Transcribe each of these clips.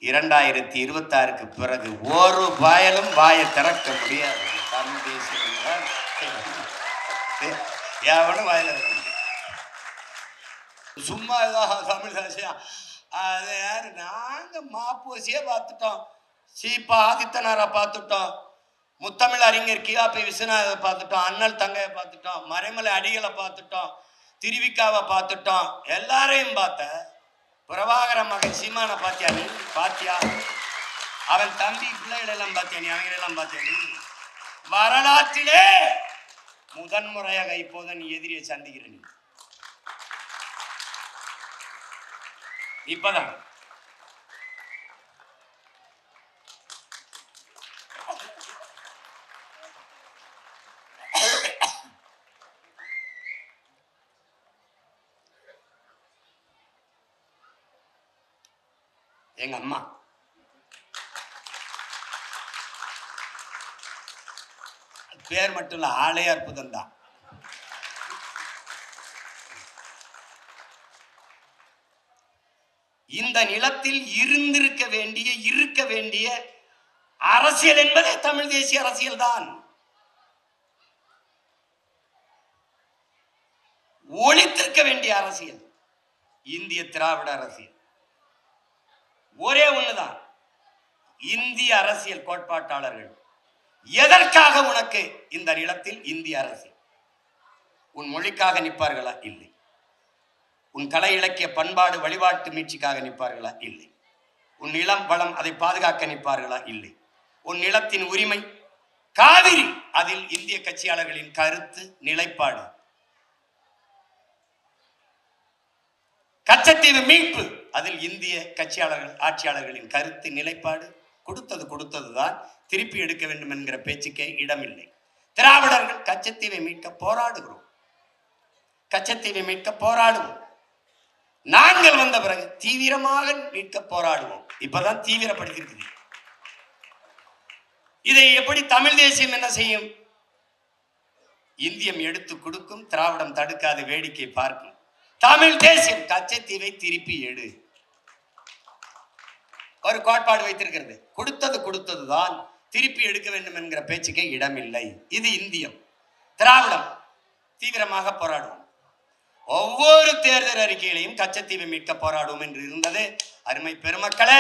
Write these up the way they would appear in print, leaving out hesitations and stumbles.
2026க்கு பிறகு ஒரு பயலும் வாயை திறக்க முடியாது. தமிழ் தேசியம் எவனும் வாயில இருக்க முடியாது. சும்மா ஏதாவது தமிழ் தேசியம் அது யாரு? நாங்க மாப்போசியே பார்த்துட்டோம், சீப்பா ஆதித்தனாரை பார்த்துட்டோம், முத்தமிழ் அறிஞர் கியாபி விஸ்வநாதரை பார்த்துட்டோம், அண்ணல் தங்கையை பார்த்துட்டோம், மறைமலை அடிகளை பார்த்துட்டோம், திருவிக்காவை பார்த்துட்டோம், எல்லாரையும் பார்த்த பிரபாகர மகன் சீமான பாத்தியா? நீ பாத்தியா? அவன் தம்பி பிள்ளைகளெல்லாம் பாத்தியா? நீ அவங்களெல்லாம் பாத்தியா? நீ வரலாற்றிலே முதன்முறையாக இப்போது நீ எதிரியை சந்திக்கிற. நீ இப்பதான் எங்க அம்மா பேர் மட்டும் இல்ல, ஆளே அற்புதம் தான். இந்த நிலத்தில் இருக்க வேண்டிய அரசியல் என்பதே தமிழ் தேசிய அரசியல் தான். ஒளித்திருக்க வேண்டிய அரசியல் இந்திய திராவிட அரசியல். ஒரே ஒண்ணுதான், இந்திய அரசியல் கோட்பாட்டாளர்கள் எதற்காக உனக்கு இந்த நிலத்தில் இந்திய அரசியல்? உன் மொழிக்காக நிற்பார்களா? இல்லை. உன் கலை இலக்கிய பண்பாடு வழிபாட்டு மீட்சிக்காக நிற்பார்களா? இல்லை. உன் நிலம் வளம் அதை பாதுகாக்க நிற்பார்களா? இல்லை. உன் நிலத்தின் உரிமை காவிரி, அதில் இந்திய கட்சியாளர்களின் கருத்து நிலைப்பாடு. கச்சத்தீவு மீட்பு, அதில் இந்திய கட்சியாளர்கள் ஆட்சியாளர்களின் கருத்து நிலைப்பாடு. கொடுத்ததுதான், திருப்பி எடுக்க வேண்டும் என்கிற பேச்சுக்கே இடமில்லை. திராவிடர்கள் கச்சத்தீவை மீட்க போராடுகிறோம், கச்சத்தீவை மீட்க போராடுவோம். நாங்கள் வந்த பிறகு தீவிரமாக மீட்க போராடுவோம். இப்பதான் தீவிரப்படுத்திருக்குது. இதை எப்படி தமிழ் தேசியம் என்ன செய்யும்? இந்தியம் எடுத்து கொடுக்கும், திராவிடம் தடுக்காது வேடிக்கை பார்க்கும். தமிழ் தேசியம் கச்சத்தீவை திருப்பி எடு ஒரு கோட்பாடு வைத்திருக்கிறது. கொடுத்ததுதான், திருப்பி எடுக்க வேண்டும் என்கிற பேச்சுக்கே இடமில்லை. இது இந்தியம். திராவிடம் தீவிரமாக போராடுவோம். ஒவ்வொரு தேர்தல் அறிக்கையிலையும் கச்சத்தீவை மீட்க போராடுவோம் என்று இருந்தது. அருமை பெருமக்களே,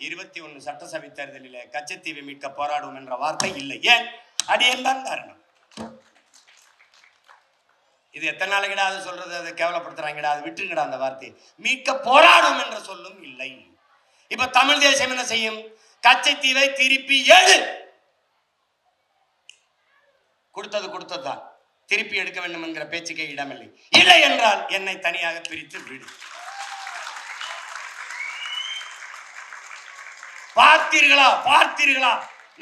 21 சட்டசபை தேர்தலில் கச்சத்தீவை மீட்க போராடுவோம் என்ற வார்த்தை இல்லை. ஏன்? அடியேன் தான் காரணம். இது எத்தனை நாளைக்கிடா அது சொல்றது? அதை கேவலப்படுத்துறாங்கடா, அது விட்டுங்கடா. அந்த வார்த்தை மீட்க போராடும் என்ற சொல்லும் இல்லை. இப்ப தமிழ் தேசியம் என்ன செய்யும்? கச்சத்தீவை திருப்பி எடு. கொடுத்ததுதான், திருப்பி எடுக்க வேண்டும் என்கிற பேச்சுக்கே இடமில்லை. இல்லை என்றால் என்னை தனியாக பிரித்து விடு. பார்த்தீர்களா?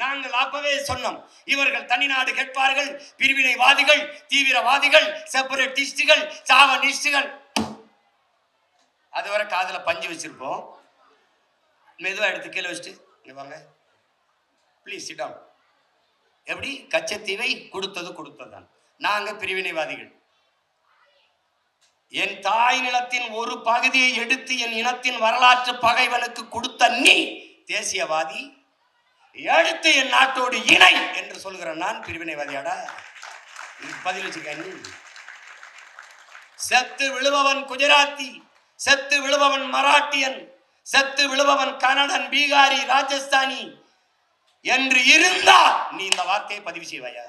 நாங்கள் அப்பவே சொன்னோம், இவர்கள் தனிநாடு கேட்பார்கள், பிரிவினைவாதிகள், தீவிரவாதிகள், செப்பரேட்டிஸ்டுகள், சாவனிஸ்டுகள். அதுவரை காதுல பஞ்சு வச்சிருப்போம். மெதுவா எடுத்து கீழே வச்சுட்டு வாங்க ப்ளீஸ் சிட் டவுன். எப்படி? கச்சத்தீவை கொடுத்ததுதான். நாங்க பிரிவினைவாதிகள். என் தாய் நிலத்தின் ஒரு பகுதியை எடுத்து என் இனத்தின் வரலாற்று பகைவனுக்கு கொடுத்த நீ தேசியவாதி, எடுத்து என் நாட்டோடு இணை என்று சொல்கிற நான் பிரிவினைவாதியாடா? பதில் வச்சுக்க. செத்து விழுபவன் குஜராத்தி, செத்து விழுபவன் மராட்டியன், செத்து விழுபவன் கன்னடன், பீகாரி, ராஜஸ்தானி என்று இருந்தால் நீ இந்த வார்த்தையை பதிவு செய்வாயா?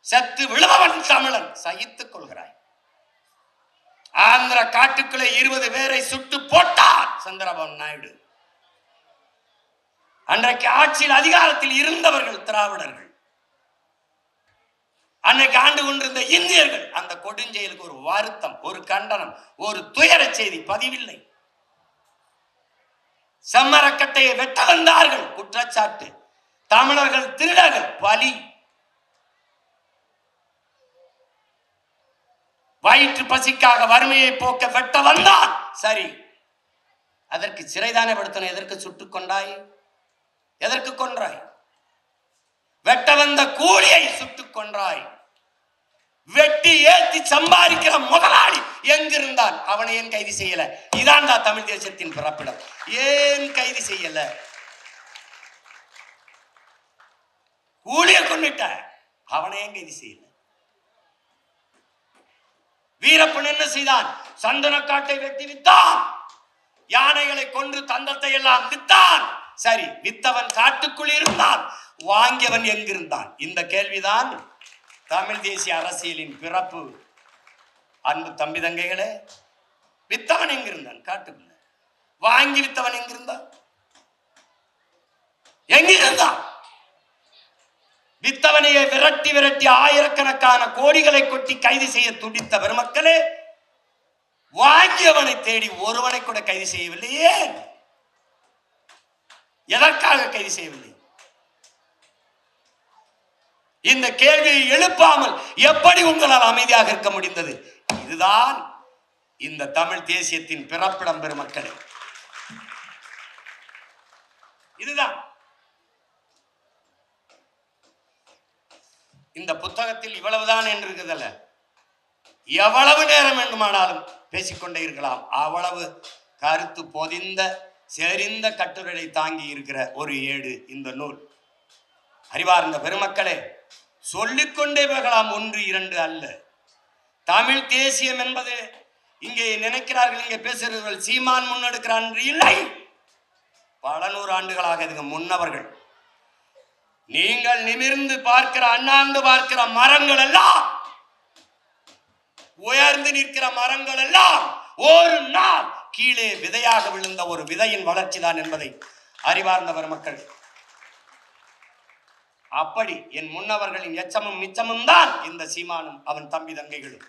செத்து விழுபவன் தமிழன், சகித்துக் கொள்கிறாய். ஆந்திர காட்டுக்குள்ளே 20 பேரை சுட்டு போட்டார் சந்திரபாபு நாயுடு. அன்றைக்கு ஆட்சியில் அதிகாரத்தில் இருந்தவர்கள் திராவிடர்கள், அன்னைக்கு ஆண்டு கொண்டிருந்த இந்தியர்கள். அந்த கொடுஞ்செயலுக்கு ஒரு வருத்தம், ஒரு கண்டனம், ஒரு துயர செய்தி பதிவில்லை. செம்மரக்கட்டையை வெட்ட வந்தார்கள், குற்றச்சாட்டு. தமிழர்கள் திருடர்கள், பலி. வயிற்று பசிக்காக வறுமையை போக்க வெட்ட வந்தார், சரி. அதற்கு சிறைதானே படுத்தணும். எதற்கு சுட்டுக் கொண்டாய்? எதற்கு கொன்றாய்? வெட்ட வந்த கூலியை சுட்டுக் கொன்றாய். வெட்டி ஏத்தி சம்பாதிக்கிற முதலாளி எங்கிருந்தான்? அவனை ஏன் கைது செய்யல? இதான்டா தமிழ் தேசத்தின் பிறப்பிடம். ஏன் கைது செய்யல? கூலிய கொண்டுட்ட, அவனை ஏன் கைது செய்யல? வீரப்பன் என்ன செய்தான்? சந்தனக்காட்டை வெட்டி வித்தான், யானைகளை கொன்று தந்தத்தை எல்லாம் வித்தான். சரி, வித்தவன் காட்டுக்குள் இருந்தான், வாங்கியவன் எங்கிருந்தான்? இந்த கேள்விதான் தமிழ் தேசிய அரசியலின் பிறப்பு. அன்பு தம்பி தங்கைகளே, வித்தவன் எங்கிருந்தான்? காட்டுக்குள்ள. வாங்கி வித்தவன் எங்கிருந்தான்? எங்கிருந்தான்? வித்தவனையை விரட்டி விரட்டி ஆயிரக்கணக்கான கோடிகளை கொட்டி கைது செய்ய துடித்த பெருமக்களே, வாங்கியவனை தேடி ஒருவனை கூட கைது செய்யவில்லையே. எதற்காக கைது செய்யவில்லை? இந்த கேள்வியை எழுப்பாமல் எப்படி உங்களால் அமைதியாக இருக்க முடிந்தது? இதுதான் இந்த தமிழ் தேசியத்தின் பிறப்பிடம் பெருமக்களே. இதுதான். இந்த புத்தகத்தில் இவ்வளவுதான் என்று இருக்குதல்ல, எவ்வளவு நேரம் வேண்டுமானாலும் பேசிக்கொண்டே இருக்கலாம். அவ்வளவு கருத்து பொதிந்த செறிந்த கட்டுரைகளை தாங்கி இருக்கிற ஒரு ஏடு இந்த நூல். அறிவார்ந்த பெருமக்களே, சொல்லிக்கொண்டே போகலாம், ஒன்று இரண்டு அல்ல. தமிழ் தேசியம் என்பது இங்கே நினைக்கிறார்கள், இங்கே பேசுகிறவர்கள் சீமான் முன்னெடுக்கிறான் என்று இல்லை. பல நூறு ஆண்டுகளாக இதுக்கு முன்னவர்கள். நீங்கள் நிமிர்ந்து பார்க்கிற, அண்ணாந்து பார்க்கிற மரங்கள் எல்லாம், உயர்ந்து நிற்கிற மரங்கள் எல்லாம் ஒரு நாள் கீழே விதையாக விழுந்த ஒரு விதையின் வளர்ச்சி தான் என்பதை அறிவார்ந்தவர் மக்கள். அப்படி என் முன்னவர்களின் எச்சமும் மிச்சமும் தான் இந்த சீமானும் அவன் தம்பி தங்கைகளும்.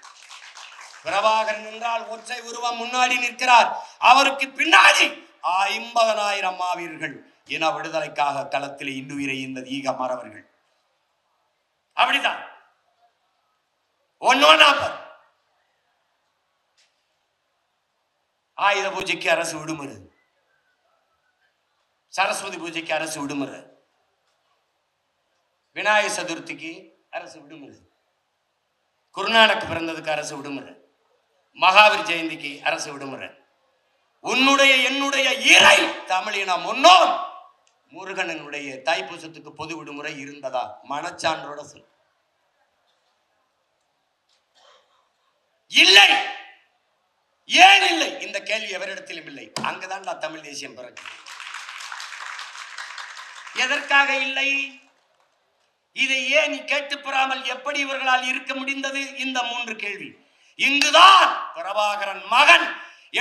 பிரபாகரன் என்றால் ஒற்றை உருவம் முன்னாடி நிற்கிறார், அவருக்கு பின்னாடி 50,000 மாவீரர்கள் இன விடுதலைக்காக களத்தில் இன்னுயிரை இந்த ஈக மறவர்கள். அப்படிதான் ஒன்னொன்னா. ஆயுத பூஜைக்கு அரசு விடுமுறை, சரஸ்வதி பூஜைக்கு அரசு விடுமுறை, விநாயகர் சதுர்த்திக்கு அரசு விடுமுறை, குருநானக் பிறந்ததுக்கு அரசு விடுமுறை, மகாவீர் ஜெயந்திக்கு அரசு விடுமுறை. உன்னுடைய என்னுடைய இறை தமிழின முன்னோர் முருகனுடைய தைப்பூசத்துக்கு பொது விடுமுறை இருந்ததா? மனச்சான்றோட சொல். இல்லை. ஏன் இல்லை? இந்த கேள்வி எவரிடத்திலும் இல்லை. அங்குதான் தமிழ் தேசியம் பிறகு. எதற்காக இல்லை? இதை ஏன் நீ கேட்டு பெறாமல் எப்படி இவர்களால் இருக்க முடிந்தது? இந்த 3 கேள்வி. இங்குதான் பிரபாகரன் மகன்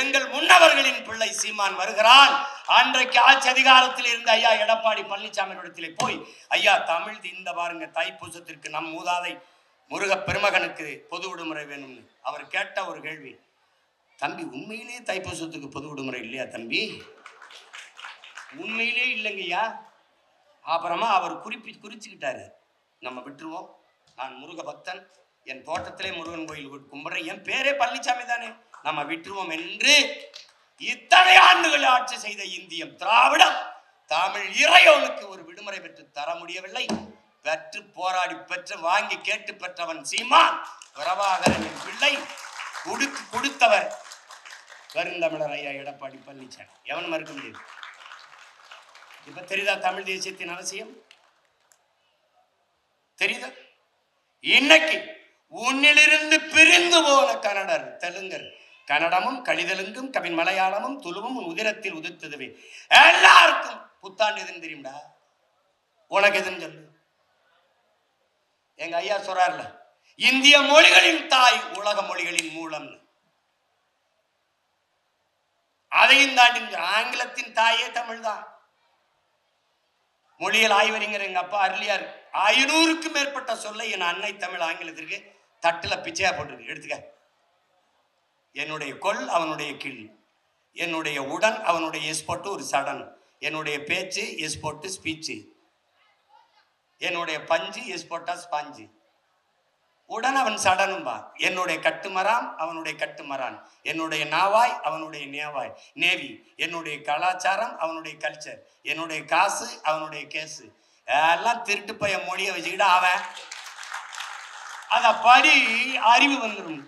எங்கள் முன்னவர்களின் பிள்ளை சீமான் வருகிறான். அன்றைக்கு ஆட்சி அதிகாரத்தில் இருந்த ஐயா எடப்பாடி பழனிசாமி இடத்திலே போய், ஐயா தமிழ் இந்த பாருங்க தைப்பூசத்திற்கு நம் மூதாதை முருக பெருமகனுக்கு பொது விடுமுறை வேணும்னு அவர் கேட்ட ஒரு கேள்வி, தம்பி உண்மையிலே தைப்பூசத்துக்கு பொது விடுமுறை இல்லையா தம்பி? உண்மையிலே இல்லைங்கய்யா. அப்புறமா அவர் குறிச்சுக்கிட்டாரு, நம்ம விட்டுருவோம், நான் முருக பக்தன், என் தோட்டத்திலே முருகன் கோயில் கும்பிட்றேன், என் பேரே பழனிசாமி தானே, நம்ம விட்டுருவோம் என்று இத்தனை ஆண்டுகள் ஆட்சி செய்த இந்தியம் திராவிடம் தமிழ் இறையோனுக்கு ஒரு விடுமுறை பெற்று தர முடியவில்லை. பெற்று போராடி பெற்று வாங்கி கேட்டு பெற்றவன் சீமான் பிரபாகரனின் பிள்ளை. கொடுத்தவர் பெருந்தமிழர் ஐயா எடப்பாடி பழனிசாமி. எவன் மறுக்க முடியும்? இப்ப தெரியுதா தமிழ் தேசியத்தின் அவசியம்? தெரியுதா? இன்னைக்கு உன்னிலிருந்து பிரிந்து போன கன்னடர், தெலுங்கர், கன்னடமும் கழிதெலுங்கும் கவின் மலையாளமும் துளுவும் உதிரத்தில் உதிர்த்ததுவே. எல்லாருக்கும் புத்தாண்டு எதுன்னு தெரியும்டா. உனக்கு எதுன்னு சொல்லு. எங்க ஐயா சொல்றாருல, இந்திய மொழிகளின் தாய் உலக மொழிகளின் மூலம். அதையும் தாண்டி ஆங்கிலத்தின் தாயே தமிழ் தான். மொழியல் ஆய்வறிஞர் எங்க அப்பா அருளியார் 500க்கும் மேற்பட்ட சொல்லை என் அன்னை தமிழ் ஆங்கிலத்திற்கு தட்டுல பிச்சையா போட்டிருக்கு. எடுத்துக்க. என்னுடைய கொல் அவனுடைய கிள், என்னுடைய உடன் அவனுடைய எஸ் போட்டு ஒரு சடன், என்னுடைய பேச்சு எஸ் போட்டு ஸ்பீச்சு, என்னுடைய பஞ்சு எஸ் போட்டா ஸ்பாஞ்சு, உடன் அவன் சடனும்பா. என்னுடைய கட்டுமரான் அவனுடைய கட்டுமரான், என்னுடைய நாவாய் அவனுடைய நேவாய் நேவி, என்னுடைய கலாச்சாரம் அவனுடைய கல்ச்சர், என்னுடைய காசு அவனுடைய கேசு. எல்லாம் திருட்டு பைய மொழியை வச்சுக்கிட்டு அத படி, அறிவு வந்துடும்.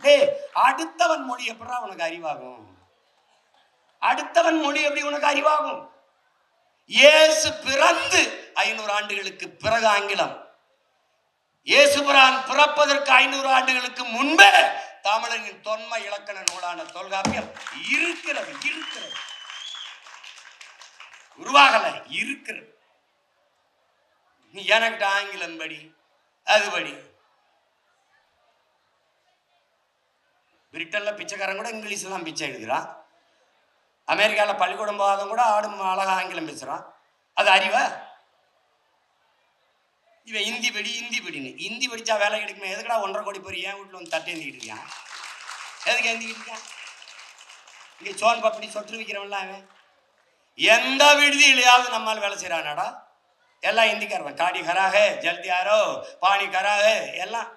அடுத்தவன் மொழி எப்படா உனக்கு அறிவாகும்? அடுத்தவன் மொழி எப்படி உனக்கு அறிவாகும்? இயேசு பிறந்து 500 ஆண்டுகளுக்கு பிறகு ஆங்கிலம். இயேசுபிரான் பிறப்பதற்கு 500 ஆண்டுகளுக்கு முன்பே தமிழனின் தொன்மை இலக்கண நூலான தொல்காப்பியம் இருக்கிறது. உருவாகல, இருக்கிறது. நீ எனக்கு ஆங்கிலம் படி, அது படி. பிரிட்டன்ல பிச்சைக்காரன் கூட இங்கிலீஷ்ல தான் பிச்சை எடுக்கிறான். அமெரிக்காவில் பள்ளிக்கூடம் போகாதவங்க கூட அழகா ஆங்கிலம் பேசுறான். அது அறிவா? இவன் ஹிந்தி படின்னு ஹிந்தி படிச்சா வேலை கிடைக்குமே. எதுக்கடா 1.5 கோடி பேர் என் வீட்டில் வந்து தட்டு ஏந்திக்கிட்டு இருக்கான்? எதுக்கு ஏந்திக்கிட்டு இருக்கான்? இங்கே சோன் பப்படி சொட்டு விற்கிறவன்லாம் அவன். எந்த விடுதியிலையாவது நம்மால் வேலை செய்யறானாடா? எல்லாம் ஹிந்திக்காரன். காடி கராக, ஜல்தி ஆரோ, பானி கராக, எல்லாம்.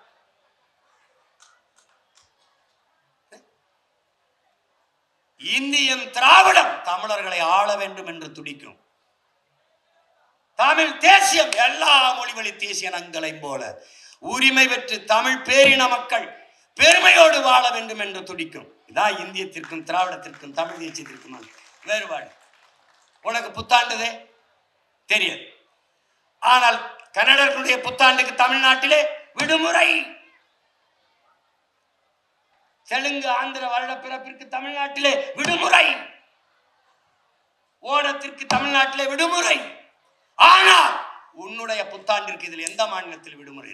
இந்தியம் திராவிடம் தமிழர்களை ஆள வேண்டும் என்று துடிக்கும். தமிழ் தேசியம் எல்லா மொழிவழி தேசிய இனங்களையும் போல உரிமை பெற்று தமிழ் பேரின மக்கள் பெருமையோடு வாழ வேண்டும் என்று துடிக்கும். இதான் இந்தியத்திற்கும் திராவிடத்திற்கும் தமிழ் தேசியத்திற்கும் வேறுபாடு. உனக்கு புத்தாண்டுதே தெரியாது. ஆனால் கன்னடர்களுடைய புத்தாண்டுக்கு தமிழ்நாட்டிலே விடுமுறை. தெலுங்கு ஆந்திர வருட பிறப்பிற்கு தமிழ்நாட்டிலே விடுமுறை. ஓணத்திற்கு தமிழ்நாட்டிலே விடுமுறை. ஆனால் உன்னுடைய புத்தாண்டிற்கு இதில் எந்த மாநிலத்தில் விடுமுறை?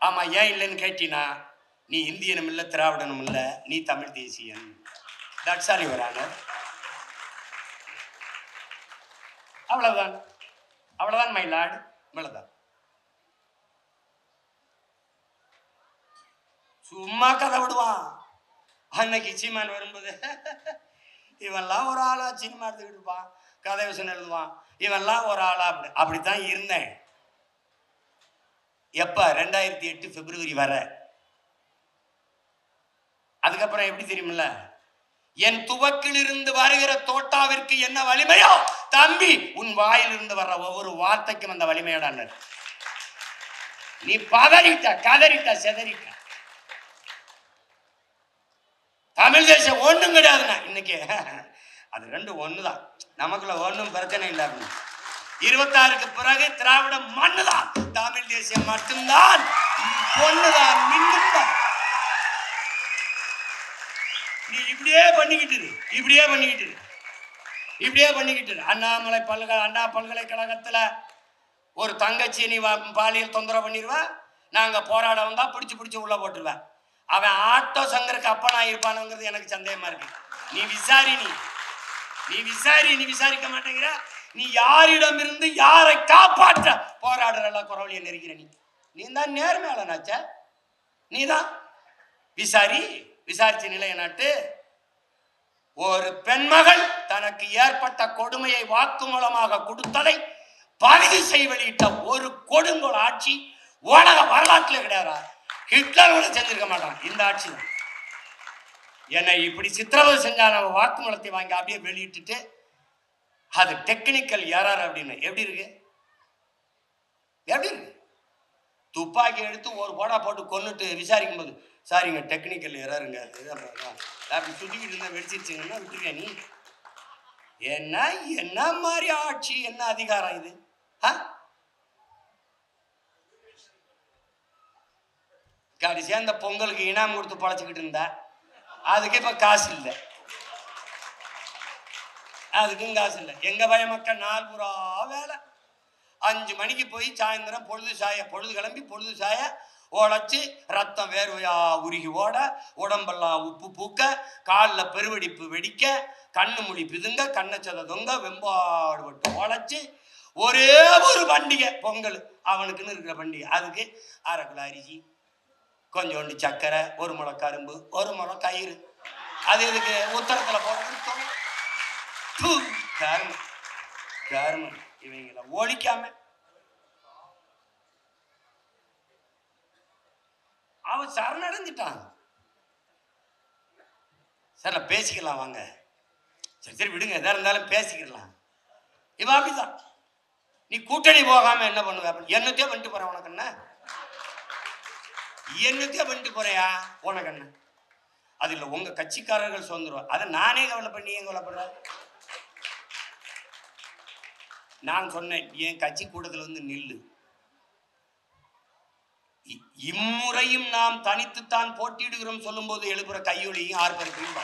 ஆமா, ஏன் இல்லைன்னு கேட்டீனா, நீ இந்தியனும் இல்ல, திராவிடனும் இல்ல, நீ தமிழ் தேசியன். தட்சாலி வராங்க. அவ்வளவுதான், அவ்வளவுதான் மயிலாடு, இவ்வளவுதான். சும்மா கதை விடுவான். அன்னைக்கு சீமான் வரும்போது இவெல்லாம் ஒரு ஆளா சினிமா எடுத்துக்கிட்டு இருப்பான், கதை வசனம் எழுதுவான், இவெல்லாம் ஒரு ஆளா. அப்படித்தான் இருந்தேன். எப்ப? 2008 பிப்ரவரி வர. அதுக்கப்புறம் எப்படி தெரியுமில்ல, என் துவக்கில் இருந்து வருகிற தோட்டாவிற்கு என்ன வலிமையோ தம்பி, உன் வாயிலிருந்து வர்ற ஒவ்வொரு வார்த்தைக்கும் அந்த வலிமையோட. நீ பதறிட்ட, கதறிட்ட, செதறிட்ட. தமிழ் தேசம் ஒண்ணும் கிடையாதுண்ணா இன்னைக்கு. அது ரெண்டும் ஒண்ணுதான். நமக்குள்ள ஒண்ணும் பிரச்சனை இல்லை. 26க்கு பிறகு திராவிடம் மண்ணுதான், தமிழ் தேசியம் மட்டும்தான் பொண்ணுதான், மின்னுதான். நீ இப்படியே பண்ணிக்கிட்டு அண்ணா பல்கலைக்கழகத்துல ஒரு தங்கச்சி நீ பாலியல் தொந்தரவு பண்ணிடுவ, நாங்க போராட வந்தா பிடிச்சு உள்ள போட்டுருவேன். அவன் ஆட்டோ சங்கருக்கு அப்பனா இருப்பானுங்கிறது எனக்கு சந்தேகமா இருக்கு. நீ விசாரிக்க மாட்டேங்கிற. நீ யாரிடம் இருந்து யாரை காப்பாற்ற போராடுற குறவழியை நெருக்கிற? நீ தான் நேர்மையாளனாச்ச. நீதான் விசாரிச்சு நிலைய நாட்டு. ஒரு பெண்மகள் தனக்கு ஏற்பட்ட கொடுமையை வாக்குமூலமாக கொடுத்ததை பதிவு செய்ய வெளியிட்ட ஒரு கொடுங்கோல் ஆட்சி உலக வரலாற்றில் கிடையாது. ஹிட்லர் கூட செஞ்சிருக்க மாட்டான். இந்த ஆட்சி தான் என்னை இப்படி சித்திரவதை செஞ்சான வாக்குமூலத்தை வாங்கி அப்படியே வெளியிட்டுட்டு அது டெக்னிக்கல் எரர் அப்படின்னு. எப்படி இருக்கு? துப்பாக்கி எடுத்து ஒரு போடா போட்டு கொன்னுட்டு விசாரிக்கும் போது, சாரிங்க டெக்னிக்கல் எரருங்க, அப்படி சுட்டிக்கிட்டு இருந்தா வெடிச்சிருச்சுங்கன்னா விட்டுருக்க நீ? என்ன மாதிரி ஆட்சி, என்ன அதிகாரம் இது? கடைசியா அந்த பொங்கலுக்கு இனாம் கொடுத்து பழச்சிக்கிட்டு இருந்தா, அதுக்கு இப்ப காசு இல்லை. அதுக்கும் காசு இல்லை. எங்க பய மக்கள் நாள் பூரா வேலை. 5 மணிக்கு போய் சாயந்தரம் பொழுது கிளம்பி பொழுது சாய உழைச்சி ரத்தம் வேர்வையா உருகி ஓட, உடம்பெல்லாம் உப்பு பூக்க, காலில் பெருவெடிப்பு வெடிக்க, கண்ணு மொழி பிதுங்க, கண்ணச்சத தொங்க, வெம்பாடு பட்டு உழைச்சி ஒரே ஒரு பண்டிகை பொங்கல் அவனுக்குன்னு இருக்கிற பண்டிகை. அதுக்கு 1/2 கிலோ அரிசி, கொஞ்சோண்டு சர்க்கரை, 1 முளை கரும்பு, 1 முளை கயிறு. அது இதுக்கு உத்தரத்தில் போடுறது கருமன். இவங்களை ஒழிக்காம அவன் சரணடைஞ்சிட்டான். சார் பேசிக்கலாம் வாங்க, சரி விடுங்க, எதா இருந்தாலும் பேசிக்கலாம். இவன் அப்படிதான். நீ கூட்டணி போகாம என்ன பண்ணுவ? என்னத்தையோ வந்துட்டு போற உனக்கு என்ன? என்னத்தையோ வந்துட்டு போறியா உனக்கு என்ன? அது இல்லை, உங்க கட்சிக்காரர்கள் சுதந்திரம். அதை நானே கவலைப்பண்ணி ஏன் கவலைப்படுற? நான் சொன்னேன், என் கட்சி கூட்டத்தில் வந்து நில்லு. இம்முறையும் நாம் தனித்துத்தான் போட்டியிடுகிறோம் சொல்லும் போது எழுப்புற கையொலியும் ஆர்ப்பரிப்பையும்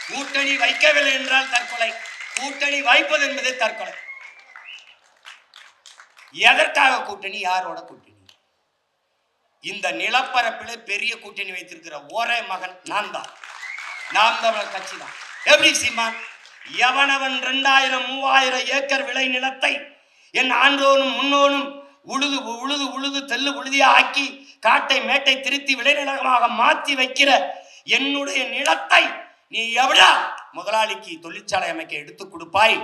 கூட்டணி வைக்கவில்லை என்றால் தற்கொலை, கூட்டணி வைப்பது என்பதே தற்கொலை. எதற்காக கூட்டணி? யாரோட கூட்டணி? இந்த நிலப்பரப்பில் பெரிய கூட்டணி வைத்திருக்கிற ஒரே மகன் நான் தான். நாம் தமிழர் கட்சி தான். எப்படி சீமான்? எவனவன் 2000 3000 ஏக்கர் விளை நிலத்தை என் ஆண்டோனும் முன்னோனும் உழுது உழுது உழுது தெல்லு உழுதியா ஆக்கி காட்டை மேட்டை திருத்தி விளைநிலமாக மாற்றி வைக்கிற என்னுடைய நிலத்தை நீ எவ்வளா முதலாளிக்கு தொழிற்சாலை அமைக்க எடுத்துக் கொடுப்பாய்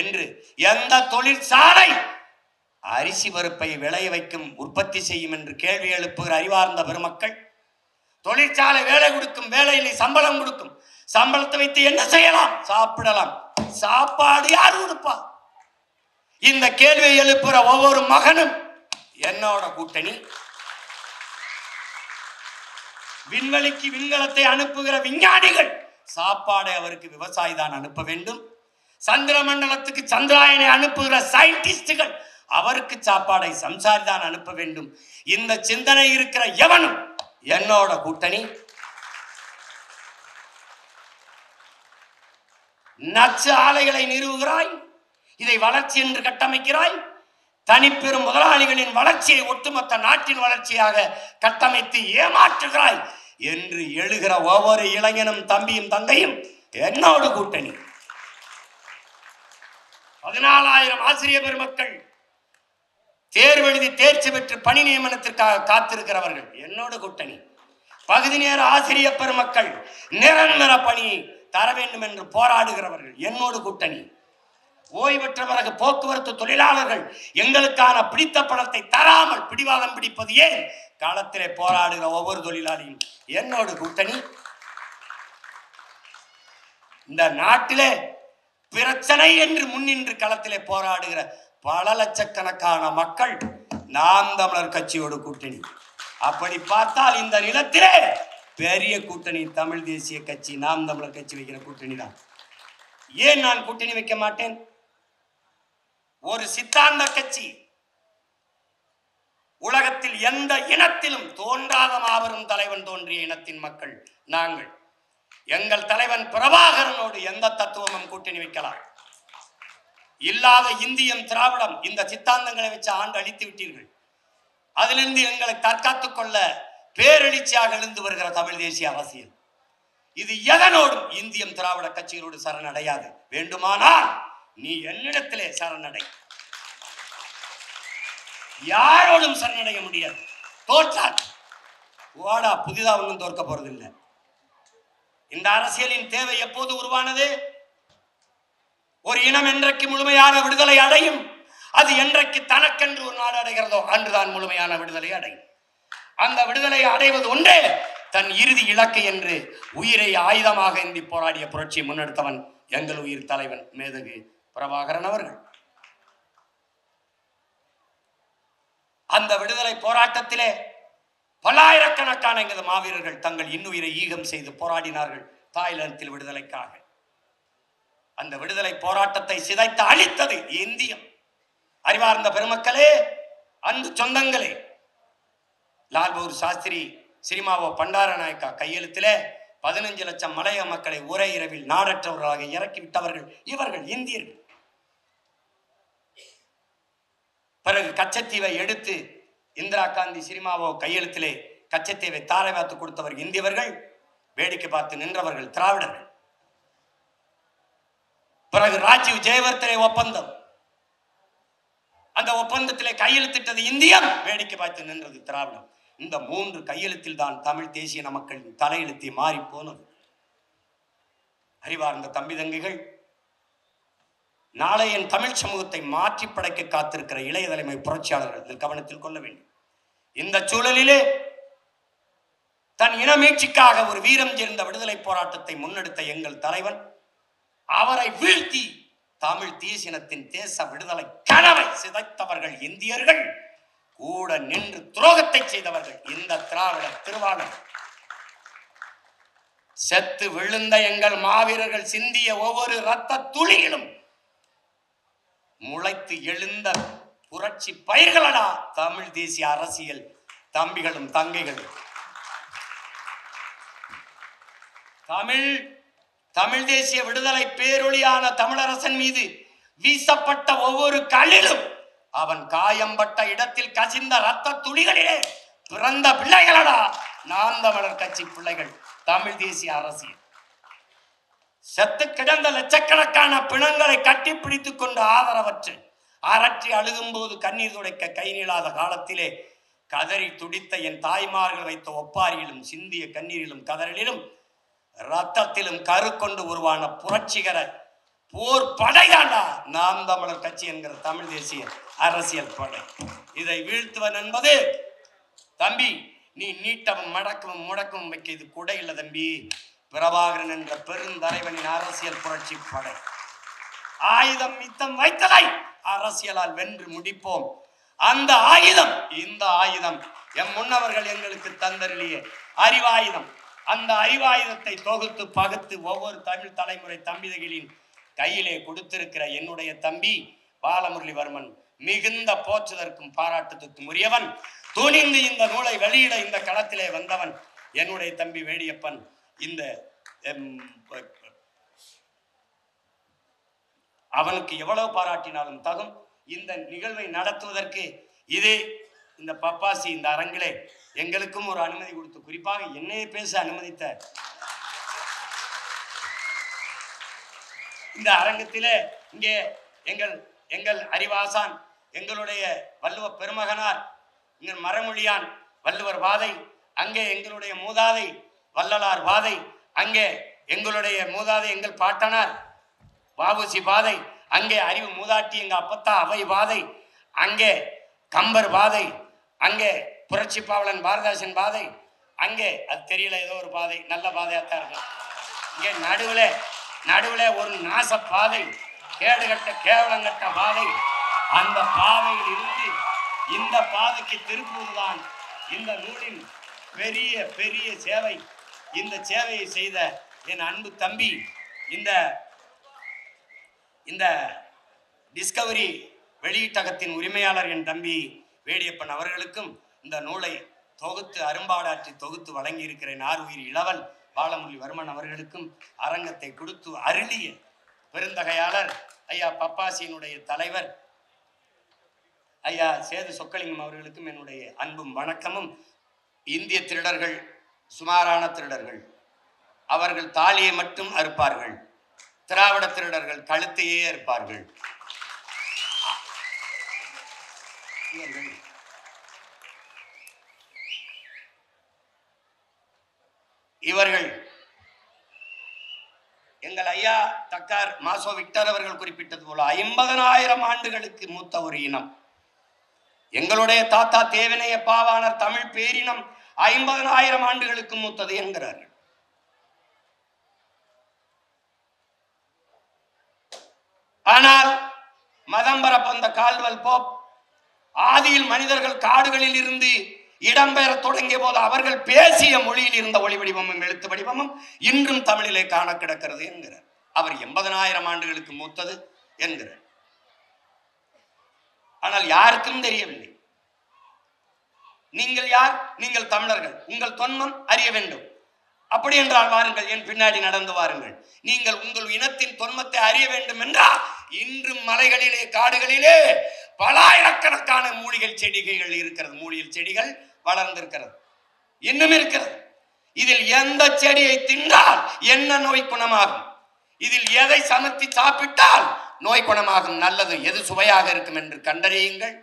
என்று எந்த தொழிற்சாலை அரிசி பருப்பை விளைய வைக்கும் உற்பத்தி செய்யும் என்று கேள்வி எழுப்புகிற அறிவார்ந்த பெருமக்கள், தொழிற்சாலை வேலை கொடுக்கும், வேலையிலே சம்பளம் கொடுக்கும், சம்பளத்தை வைத்து என்ன செய்யலாம்? சாப்பிடலாம். சாப்பாடு யார் கொடுப்பா? இந்த கேள்வியை எழுப்புகிற ஒவ்வொரு மகனும் என்னோட கூட்டணி. விண்வெளிக்கு விண்கலத்தை அனுப்புகிற விஞ்ஞானிகள் சாப்பாடை அவருக்கு விவசாயி தான் அனுப்ப வேண்டும். சந்திர மண்டலத்துக்கு சந்திராயனை அனுப்புகிற சயின்டிஸ்டுகள் அவருக்கு சாப்பாடை சம்சாரி தான் அனுப்ப வேண்டும். இந்த சிந்தனை இருக்கிற எவனும் என்னோட கூட்டணி. நச்சு ஆலைகளை நிறுவுகிறாய், இதை வளர்ச்சி என்று கட்டமைக்கிறாய். தனிப்பெரும் முதலாளிகளின் வளர்ச்சியை ஒட்டுமொத்த நாட்டின் வளர்ச்சியாக கட்டமைத்து ஏமாற்றுகிறாய் என்று எழுகிற ஒவ்வொரு இளைஞனும் தம்பியும் தங்கையும் என்னோடு கூட்டணி. 14,000 ஆசிரியர் பெருமக்கள் தேர்வெழுதி தேர்ச்சி பெற்று பணி நியமனத்திற்காக காத்திருக்கிறவர்கள் என்னோடு கூட்டணி. பகுதி நேர ஆசிரியர் பெருமக்கள் நிரந்தர பணி தர வேண்டும் என்று போராடுகிறவர்கள் என்னோடு கூட்டணி. ஓய்வு பெற்ற பிறகு போக்குவரத்து தொழிலாளர்கள் எங்களுக்கான பிடித்த பணத்தை தராமல் பிடிவாதம் பிடிப்பது ஏன் காலத்திலே போராடுகிற ஒவ்வொரு தொழிலாளியும் என்னோடு கூட்டணி. இந்த நாட்டிலே பிரச்சனை என்று முன்னின்று களத்திலே போராடுகிற பல லட்சக்கணக்கான மக்கள் நாம் தமிழர் கட்சியோடு கூட்டணி. அப்படி பார்த்தால் இந்த நிலத்திலே பெரிய கூட்டணி தமிழ் தேசிய கட்சி, நாம் தமிழர் கட்சி வைக்கிற கூட்டணி தான். ஏன் நான் கூட்டணி வைக்க மாட்டேன்? ஒரு சித்தாந்த கட்சி. உலகத்தில் எந்த இனத்திலும் தோன்றாத மாபெரும் தலைவன் தோன்றிய இனத்தின் மக்கள் நாங்கள். எங்கள் தலைவன் பிரபாகரனோடு எந்த தத்துவமும் கூட்டணி வைக்கலாம். இல்லாத இந்தியம் திராவிடம் இந்த சித்தாந்தங்களை வச்சு ஆண்டு அழித்து விட்டீர்கள். அதிலிருந்து எங்களை தற்காத்துக் கொள்ள பேரெழுச்சியாக எழுந்து வருகிற தமிழ் தேசிய அரசியல் இது எதனோடும் இந்தியம் திராவிட கட்சிகளோடு சரணடையாது. வேண்டுமானால் நீ என்னிடத்திலே சரணடை, யாரோடும் சரணடைய முடியாது. தோற்றால் ஓடா, புதிதா ஒன்றும் தோற்க போறதில்லை. இந்த அரசியலின் தேவை எப்போது உருவானது? ஒரு இனம் என்றைக்கு முழுமையான விடுதலை அடையும், அது என்றைக்கு தனக்கென்று ஒரு நாடு அடைகிறதோ அன்றுதான் முழுமையான விடுதலை அடையும். அந்த விடுதலை அடைவது ஒன்றே தன் இறுதி இலக்கு என்று உயிரை ஆயுதமாக ஏந்தி போராடிய புரட்சியை முன்னெடுத்தவன் எங்கள் உயிர் தலைவன் மேதகு பிரபாகரன் அவர்கள். அந்த விடுதலை போராட்டத்திலே பல்லாயிரக்கணக்கான எங்களது மாவீரர்கள் தங்கள் இன்னுயிரை ஈகம் செய்து போராடினார்கள் தாய்லாந்தில் விடுதலைக்காக. அந்த விடுதலை போராட்டத்தை சிதைத்து அழித்தது இந்தியம். அறிவார்ந்த பெருமக்களே, அன்பு சொந்தங்களே, லால் பகதூர் சாஸ்திரி சிரிமாவோ பண்டாரநாயக்கா கையெழுத்திலே 15 லட்சம் மலைய மக்களை ஒரே இரவில் நாடற்றவர்களாக இறக்கிவிட்டவர்கள் இவர்கள் இந்தியர்கள். பிறகு கச்சத்தீவை எடுத்து இந்திரா காந்தி சிரிமாவோ கையெழுத்திலே கச்சத்தீவை தாரை வாத்து கொடுத்தவர் இந்தியவர்கள், வேடிக்கை பார்த்து நின்றவர்கள் திராவிடர்கள். பிறகு ராஜீவ் ஜெயவர்தனே ஒப்பந்தம், அந்த ஒப்பந்தத்திலே கையெழுத்திட்டது இந்தியம், வேடிக்கை பார்த்து நின்றது திராவிடம். இந்த 3 கையெழுத்தில் தான் தமிழ் தேசிய மக்களின் தலையெழுத்தி மாறி போனது. அறிவார்ந்த தம்பி தங்கைகள், நாளை என் தமிழ் சமூகத்தை மாற்றி படைக்க காத்திருக்கிற இளைய தலைமை புரட்சியாளர்கள் இதில் கவனத்தில் கொள்ள வேண்டும். இந்த சூழலிலே தன் இன மீட்சிக்காக ஒரு வீரம் சேர்ந்த விடுதலை போராட்டத்தை முன்னெடுத்த எங்கள் தலைவன் அவரை வீழ்த்தி தமிழ் தேசினத்தின் தேச விடுதலை கனவை சிதைத்தவர்கள் இந்தியர்கள், கூட நின்று துரோகத்தை செய்தவர்கள் இந்த திராவிட திருவாளர். செத்து விழுந்த எங்கள் மாவீரர்கள் சிந்திய ஒவ்வொரு இரத்த துளியிலும் முளைத்து எழுந்த புரட்சி பயிர்களடா தமிழ் தேசிய அரசியல் தம்பிகளும் தங்கைகளும். தமிழ் தேசிய விடுதலை பேரொளியான தமிழரசன் மீது வீசப்பட்ட ஒவ்வொரு கல்லிலும் அவன் காயம்பட்ட இடத்தில் கசிந்த இரத்த துளிகளிலே பிறந்த பிள்ளைகளடா நாம் தமிழர் கட்சி பிள்ளைகள் தமிழ் தேசிய அரசியல். செத்து கிடந்த லட்சக்கணக்கான பிணங்களை கட்டி பிடித்துக் கொண்டு ஆதரவற்று அரற்றி அழுகும் போது கண்ணீர் துடைக்க கை நீளாத காலத்திலே கதறி துடித்த என் தாய்மார்கள் வைத்த ஒப்பாரியிலும் சிந்திய கண்ணீரிலும் கதறலிலும் ரத்தத்திலும் கரு கொண்டு உருவான புரட்சிகர போர் படையாண்டா நாம் தமிழர் கட்சி என்கிற தமிழ் தேசிய அரசியல் படை. இதை வீழ்த்துவன் என்பது தம்பி நீ நீட்டவும் மடக்கவும் முடக்கவும் வைக்க இது கூட இல்லை தம்பி. பிரபாகரன் என்ற பெருந்தலைவனின் அரசியல் புரட்சி படை. ஆயுதம் மித்தம் வைத்ததை அரசியலால் வென்று முடிப்போம். அந்த ஆயுதம் இந்த ஆயுதம் எம் முன்னவர்கள் எங்களுக்கு தந்தருளிய அறிவாயுதம். அந்த அறிவாயுதத்தை தொகுத்து பகுத்து ஒவ்வொரு தமிழ் தலைமுறை தம்பிதகளின் கையிலே கொடுத்திருக்கிற என்னுடைய தம்பி பாலமுரளிவர்மன் மிகுந்த போற்றுதற்கும் பாராட்டுதற்கும் உரியவன். துணிந்து இந்த நூலை வெளியிட இந்த களத்திலே வந்தவன் என்னுடைய தம்பி வேடியப்பன். இந்த அவனுக்கு எவ்வளவு பாராட்டினாலும் தகும். இந்த நிகழ்வை நடத்துவதற்கு இதே இந்த பப்பாசி இந்த அரங்கிலே எங்களுக்கும் ஒரு அனுமதி கொடுத்து, குறிப்பாக என்னையே பேச அனுமதித்த இந்த அரங்கத்திலே இங்கே எங்கள் அறிவாசான், எங்களுடைய வள்ளுவ பெருமகனார், எங்கள் மரமொழியான் வள்ளுவர் வாதை, அங்கே எங்களுடைய மூதாதை வள்ளலார் வாதை, அங்கே எங்களுடைய மூதாதை எங்கள் பாட்டனார் வாவுசி பாதை, அங்கே அறிவு மூதாட்டி எங்க அப்பத்தா அவை பாதை, அங்கே கம்பர் பாதை, அங்கே புரட்சி பாவலன் பாரதாசன் பாதை, அங்கே அது தெரியல ஏதோ ஒரு பாதை நல்ல பாதையாத்தான் இருக்கும். இங்கே நடுவில் ஒரு நாச பாதை, கேடுகட்ட கேவலங்கட்ட பாதை. அந்த பாதையில் இருந்து இந்த பாதைக்கு திருப்புவதுதான் இந்த நூலின் பெரிய பெரிய சேவை. இந்த சேவையை செய்த என் அன்பு தம்பி இந்த டிஸ்கவரி வெளியீட்டகத்தின் உரிமையாளர் என் தம்பி வேடியப்பன் அவர்களுக்கும் இந்த நூலை தொகுத்து அரும்பாடாற்றி தொகுத்து வழங்கி இருக்கிற நார்உயிர் இளவல் பாலமுரளிவர்மன் அவர்களுக்கும் அரங்கத்தை கொடுத்து அருளிய பெருந்தகையாளர் ஐயா பப்பாசியினுடைய தலைவர் ஐயா சேது சொக்கலிங்கம் அவர்களுக்கும் என்னுடைய அன்பும் வணக்கமும். இந்திய திருடர்கள் சுமாரான திருடர்கள், அவர்கள் தாலியை மட்டும் அறுப்பார்கள். திராவிட திருடர்கள் கழுத்தையே அறுப்பார்கள். இவர்கள் எங்கள் ஐயா தக்கார் மாசோ விக்டர் அவர்கள் குறிப்பிட்டது போல 50,000 ஆண்டுகளுக்கு மூத்த ஒரு இனம். எங்களுடைய தாத்தா தேவனைய பாவாணர் தமிழ் பேரினம் 50,000 ஆண்டுகளுக்கு மூத்தது என்கிறார்கள். ஆனால் மதம் பரப்பந்த கால்வல் போப் ஆதியில் மனிதர்கள் காடுகளில் இருந்து இடம்பெயர தொடங்கிய போது அவர்கள் பேசிய மொழியில் இருந்த ஒளி வடிவமும் எழுத்து வடிவமும் இன்றும் தமிழிலே காண கிடக்கிறது என்கிறார். அவர் 80,000 ஆண்டுகளுக்கு மூத்தது என்கிறார். ஆனால் யாருக்கும் தெரியவில்லை. நீங்கள் யார்? நீங்கள் தமிழர்கள். உங்கள் தொன்மம் அறிய வேண்டும். அப்படி என்றால் வாருங்கள், என் பின்னாடி நடந்து வாருங்கள். நீங்கள் உங்கள் இனத்தின் தொன்மத்தை அறிய வேண்டும் என்றால் இன்றும் மலைகளிலே காடுகளிலே பலாயிரக்கணக்கான மூலிகை செடிகள் இருக்கிறது. மூலிகை செடிகள் வளர்ந்திருக்கிறது, இன்னும் இருக்கிறது. இதில் எந்த செடியை தின்றால் என்ன நோய் குணமாகும், இதில் எதை சமைத்து சாப்பிட்டால் நோய் குணமாகும், நல்லது எது சுவையாக இருக்கும் என்று கண்டறியுங்கள்,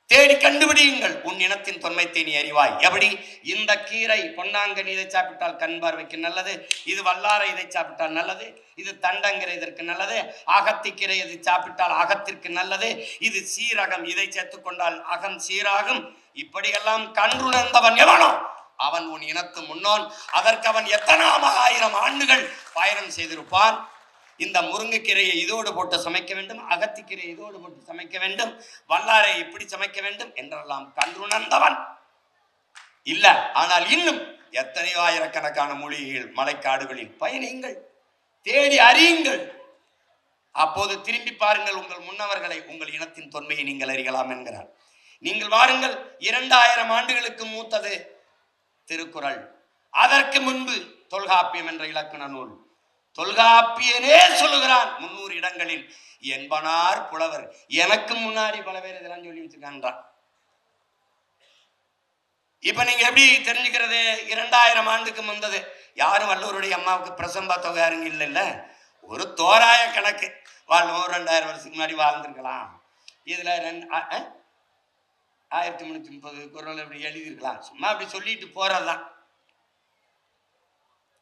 தேடி கண்டுபிடியுங்கள். உன் இனத்தின் தொன்மைத்தை நீ அறிவாய். எப்படி? இந்த கீரை பொன்னாங்கண்ணி இதை சாப்பிட்டால் கண் பார்வைக்கு நல்லது, இது வல்லாரை இதை சாப்பிட்டால் நல்லது, இது தண்டங்கீரை இதற்கு நல்லது, அகத்திக்கீரை இதை சாப்பிட்டால் அகத்திற்கு நல்லது, இது சீரகம் இதை சேர்த்துக் கொண்டால் அகம் சீராகும். இப்படியெல்லாம் கன்றுணர்ந்தவன் எவனோ அவன் உன் இனத்து முன்னோன். அதற்கு அவன் எத்தனாம் 1000 ஆண்டுகள் பயணம் செய்திருப்பான். இந்த முருங்கைக்கீரையை இதோடு போட்டு சமைக்க வேண்டும், அகத்திக்கீரையை இதோடு போட்டு சமைக்க வேண்டும், வல்லாரை இப்படி சமைக்க வேண்டும் என்றெல்லாம் கண்டுணர்ந்தவன் இல்ல. ஆனால் இன்னும் எத்தனையோ ஆயிரக்கணக்கான மூலிகைகள் மலைக்காடுகளில் பயணியுங்கள், தேடி அறியுங்கள். அப்போது திரும்பி பாருங்கள் உங்கள் முன்னவர்களை, உங்கள் இனத்தின் தொன்மையை நீங்கள் அறியலாம் என்கிறார். நீங்கள் வாருங்கள், 2000 ஆண்டுகளுக்கு மூத்தது திருக்குறள். அதற்கு முன்பு தொல்காப்பியம் என்ற இலக்கண நூல். தொல்காப்பியனே சொல்லுகிறான் 300 இடங்களில் என்பனார் புலவர். எனக்கு முன்னாடி பல பேர் இதெல்லாம் சொல்லி வச்சிருக்கான்றான். இப்ப நீங்க எப்படி தெரிஞ்சுக்கிறது? 2000 ஆண்டுக்கு முந்தது. யாரும் வள்ளுவருடைய அம்மாவுக்கு பிரசம்பா தொகை யாருங்க இல்லைல்ல. ஒரு தோராய கணக்கு, வாழ்வோம் 2000 வருஷத்துக்கு முன்னாடி வாழ்ந்துருக்கலாம். இதுல 1330 குறள் அப்படி எழுதியிருக்கலாம். சும்மா அப்படி சொல்லிட்டு போறதுதான்.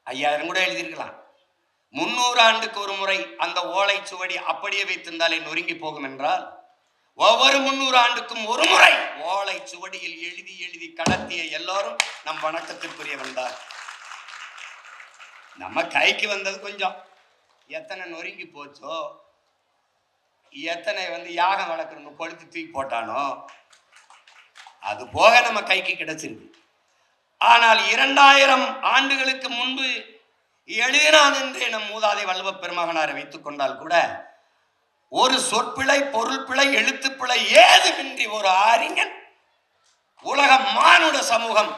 5000 கூட எழுதியிருக்கலாம். 300 ஆண்டுக்கு ஒரு முறை அந்த ஓலை சுவடி அப்படியே வைத்திருந்தாலே நொறுங்கி போகும் என்றால், ஒவ்வொரு 300 ஆண்டுக்கும் ஒரு முறை ஓலை சுவடியில் எழுதி எழுதி கடத்திய எல்லோரும் நம் வணக்கத்திற்குரிய வந்தார். நம்ம கைக்கு வந்தது கொஞ்சம். எத்தனை நொறுங்கி போச்சோ, எத்தனை யாகம் வளர்க்குறவங்க கொளுத்து தூக்கி போட்டானோ, அது போக நம்ம கைக்கு கிடைச்சிருக்கு. ஆனால் 2000 ஆண்டுகளுக்கு முன்பு எழுதினான் என்றே நம் மூதாதை வள்ளுவ பெருமகனாரை வைத்துக் கொண்டால் கூட ஒரு சொற்பிழை, பொருள் பிழை, எழுத்துப்பிழை ஏதுமின்றி ஒரு அறிஞன் உலக மானுட சமூகம்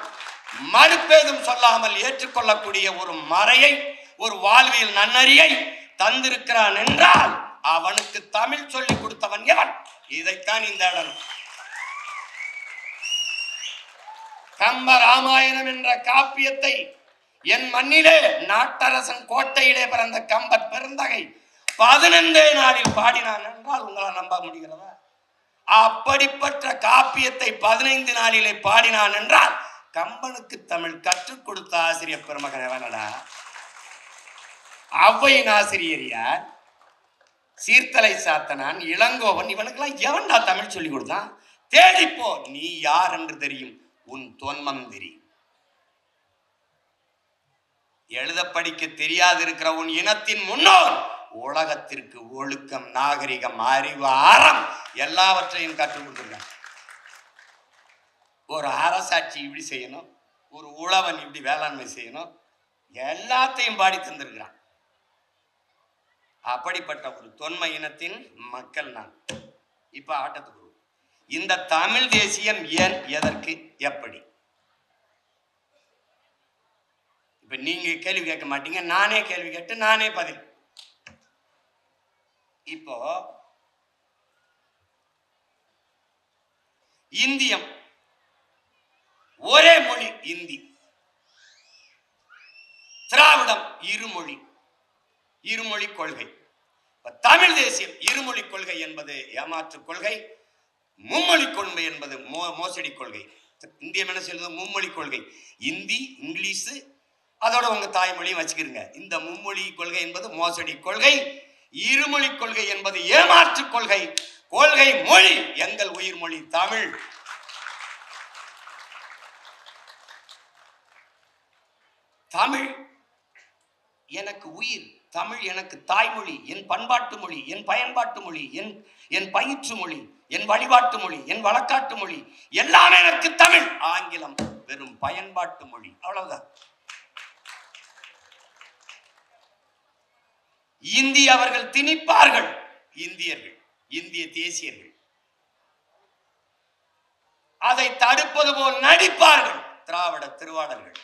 மறுப்பேதும் சொல்லாமல் ஏற்றுக்கொள்ளக்கூடிய ஒரு மறையை, ஒரு வாழ்வியல் நன்னறியை தந்திருக்கிறான் என்றால் அவனுக்கு தமிழ் சொல்லிக் கொடுத்தவன் எவன்? இதைத்தான் இந்த இடம். கம்ப ராமாயணம் என்ற காப்பியத்தை என் மண்ணிலே நாட்டரசன் கோட்டையிலே பிறந்த கம்பர் பெருந்தகை 15 நாளில் பாடினான் என்றால் உங்களால் நம்ப முடிகிறதா? அப்படிப்பட்ட காப்பியத்தை 15 நாளிலே பாடினான் என்றால் கம்பனுக்கு தமிழ் கற்றுக் கொடுத்த ஆசிரியர் பெருமகன் எவனடா? ஔவையின் ஆசிரியர் யார்? சீர்தலை சாத்தனான், இளங்கோவன், இவனுக்கெல்லாம் எவன்டா தமிழ் சொல்லி கொடுத்தான்? தேடிப்போ, நீ யார் என்று தெரியும், உன் தொன்மம் தெரியும். எழுத படிக்க தெரியாது இருக்கிற உன் இனத்தின் முன்னோர் உலகத்திற்கு ஒழுக்கம், நாகரிகம், அறிவு, அறம் எல்லாவற்றையும் கற்றுக் கொடுத்துருக்காங்க. ஒரு அரசாட்சி இப்படி செய்யணும், ஒரு உழவன் இப்படி வேளாண்மை செய்யணும், எல்லாத்தையும் பாடி தந்திருக்கிறான். அப்படிப்பட்ட ஒரு தொன்மை இனத்தின் மக்கள் நான். இப்ப ஆட்டத்துக்கு இந்த தமிழ் தேசியம் ஏன், எதற்கு, எப்படி? இப்ப நீங்க கேள்வி கேட்க மாட்டீங்க, நானே கேள்வி கேட்டு நானே பதில். இப்போ இந்தியம் ஒரே மொழி இந்தி, திராவிடம் இருமொழி, இருமொழி கொள்கை. தமிழ் தேசியம் இருமொழி கொள்கை என்பது ஏமாற்று கொள்கை, மும்மொழி கொள்கை என்பது மோசடி கொள்கை. இந்தியம் என்ன சொல்றது? மும்மொழி கொள்கை. இந்தி, இங்கிலீஷ், அதோட உங்க தாய்மொழியும் வச்சுக்கிறீங்க. இந்த மும்மொழி கொள்கை என்பது மோசடி கொள்கை. இருமொழி கொள்கை என்பது ஏமாற்று கொள்கை. கொள்கை மொழி எங்கள் உயிர் மொழி தமிழ். தமிழ் எனக்கு உயிர், தமிழ் எனக்கு தாய்மொழி, என் பண்பாட்டு மொழி, என் பயன்பாட்டு மொழி, என் பயிற்று மொழி, என் வழிபாட்டு மொழி, என் வழக்காட்டு மொழி, எல்லாமே எனக்கு தமிழ். ஆங்கிலம் வெறும் பயன்பாட்டு மொழி, அவ்வளவுதான். இந்தி அவர்கள் திணிப்பார்கள், இந்தியர்கள், இந்திய தேசியர்கள் அதை தடுப்பது போல் நடிப்பார்கள் திராவிட திருவாளர்கள்.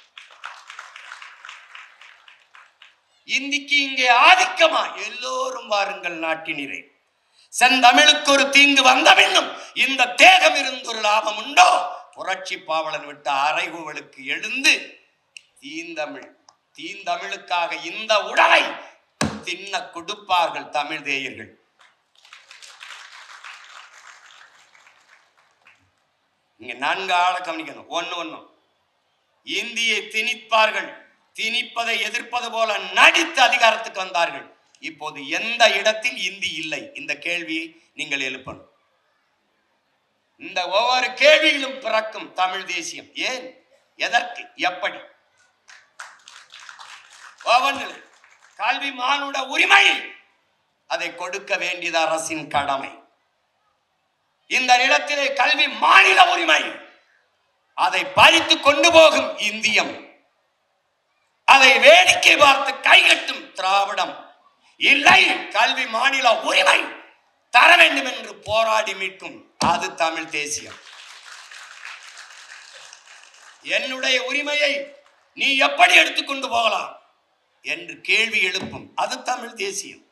இந்திக்கு இங்கே ஆதிக்கமா? எல்லோரும் வாருங்கள் நாட்டினரே, செந்தமிழுக்கு ஒரு தீங்கு வந்த பின்னும் இந்த தேகம் இருந்தொரு லாபம் உண்டோ? புரட்சி பாவலன் விட்ட அறைகூவலுக்கு எழுந்து தீந்தமிழ், தீந்தமிழுக்காக இந்த உடலை தின்ன கொடுப்பார்கள் தமிழ் தேயர்கள். இங்க 4 ஆளை கவனிக்கணும். ஒண்ணு இந்தியை திணிப்பார்கள், திணிப்பதை எதிர்ப்பது போல நடித்து அதிகாரத்துக்கு வந்தார்கள். இப்போது எந்த இடத்தில் இந்தி இல்லை? இந்த கேள்வியை நீங்கள் எழுப்பணும். இந்த ஒவ்வொரு கேள்வியிலும் பிறக்கும் தமிழ் தேசியம். ஏன் எதற்கு, எப்படி? கல்வி மானுட உரிமை, அதை கொடுக்க வேண்டியது அரசின் கடமை. இந்த நிலத்திலே கல்வி மாநில உரிமை, அதை பறித்து கொண்டு போகும் இந்தியம், அதை வேடிக்கை பார்த்து கைகட்டும் திராவிடம். இல்லை, கல்வி மாநில உரிமை தர வேண்டும் என்று போராடி மீட்கும் அது தமிழ் தேசியம். என்னுடைய உரிமையை நீ எப்படி எடுத்துக்கொண்டு போகலாம் என்று கேள்வி எழுப்பும் அது தமிழ் தேசியம்.